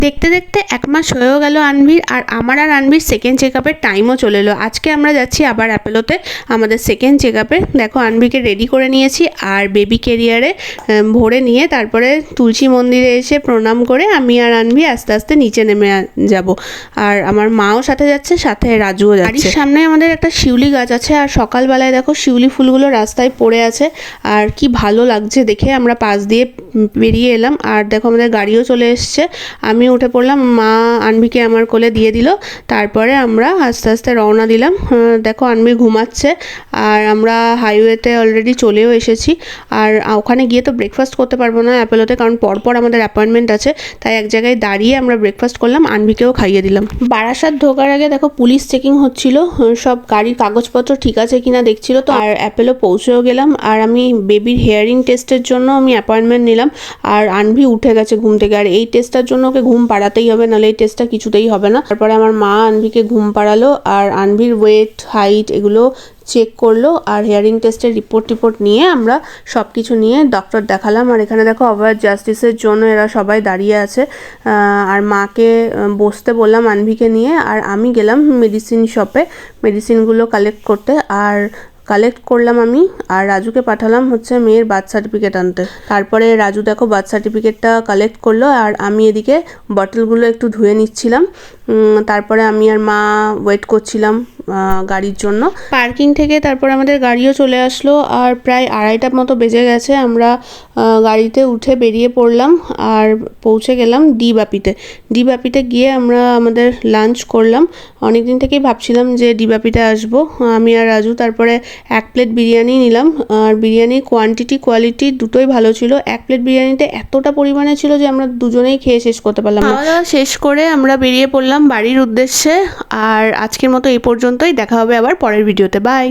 দেখতে দেখতে 1 মাস হয়েও গেল আনভির, আর আমার আর আনভির সেকেন্ড চেক আপের টাইমও চলে এলো। আজকে আমরা যাচ্ছি আবার অ্যাপোলোতে আমাদের সেকেন্ড চেক আপে। দেখো আনভিকে রেডি করে নিয়েছি আর বেবি ক্যারিয়ারে ভরে নিয়ে তারপরে তুলসী মন্দিরে এসে প্রণাম করে আমি আর আনভি আস্তে আস্তে নিচে নেমে যাব। আর আমার মাও সাথে যাচ্ছে, সাথে রাজুও যাচ্ছে। বাড়ির সামনে আমাদের একটা শিউলি গাছ আছে, আর সকালবেলায় দেখো শিউলি ফুলগুলো রাস্তায় পড়ে আছে আর কি ভালো লাগছে দেখে। আমরা পাশ দিয়ে বেরিয়ে এলাম আর দেখো আমাদের গাড়িও চলে এসছে। আমি উঠে পড়লাম, মা আনভিকে আমার কোলে দিয়ে দিল, তারপরে আমরা আস্তে আস্তে রওনা দিলাম। দেখো আনভি ঘুমাচ্ছে আর আমরা হাইওয়েতে অলরেডি চলেও এসেছি। আর ওখানে গিয়ে তো ব্রেকফাস্ট করতে পারবো না অ্যাপোলোতে, কারণ পরপর আমাদের অ্যাপয়েন্টমেন্ট আছে, তাই এক জায়গায় দাঁড়িয়ে আমরা ব্রেকফাস্ট করলাম, আনভিকেও খাইয়ে দিলাম। বারাসাত ঢোকার আগে দেখো পুলিশ চেকিং হচ্ছিল, সব গাড়ির কাগজপত্র ঠিক আছে কিনা দেখছিল। তো আর অ্যাপোলো পৌঁছেও গেলাম আর আমি বেবির হেয়ারিং টেস্টের জন্য আমি অ্যাপয়েন্টমেন্ট নিলাম। আর আনভি উঠে গেছে ঘুম থেকে, আর এই টেস্টটার জন্য ওকে ঘুম পাড়াতেই হবে, নাহলে এই টেস্টটা কিছুতেই হবে না। তারপরে আমার মা আনভিকে ঘুম পাড়ালো আর আনভির ওয়েট হাইট এগুলো চেক করলো, আর হেয়ারিং টেস্টের রিপোর্ট নিয়ে আমরা সব কিছু নিয়ে ডক্টর দেখালাম। আর এখানে দেখো অভয় জাস্টিসের জন্য এরা সবাই দাঁড়িয়ে আছে। আর মাকে বসতে বললাম আনভিকে নিয়ে, আর আমি গেলাম মেডিসিন শপে মেডিসিনগুলো কালেক্ট করতে। আর কালেক্ট করলাম আমি, আর রাজুকে পাঠালাম হচ্ছে মেয়ের বার্থ সার্টিফিকেট আনতে। তারপরে রাজু দেখো বার্থ সার্টিফিকেটটা কালেক্ট করলো, আর আমি এদিকে বটলগুলো একটু ধুয়ে নিচ্ছিলাম। তারপরে আমি আর মা ওয়েট করছিলাম গাড়ির জন্য পার্কিং থেকে। তারপর আমাদের গাড়িও চলে আসলো আর প্রায় 2:30টার মতো বেজে গেছে। আমরা গাড়িতে উঠে বেরিয়ে পড়লাম আর পৌঁছে গেলাম ডিবাপিতে গিয়ে আমরা আমাদের লাঞ্চ করলাম। অনেক দিন থেকেই ভাবছিলাম যে ডিবাপিতে আসবো আমি আর রাজু। তারপরে 1 প্লেট বিরিয়ানি নিলাম, আর বিরিয়ানির কোয়ালিটি দুটোই ভালো ছিল। 1 প্লেট বিরিয়ানিতে এতটা পরিমাণে ছিল যে আমরা দুজনেই খেয়ে শেষ করতে পারলাম। খাওয়া দাওয়া শেষ করে আমরা বেরিয়ে পড়লাম বাড়ির উদ্দেশ্যে। আর আজকের মতো এই পর্যন্তই, দেখা হবে আবার পরের ভিডিওতে। বাই।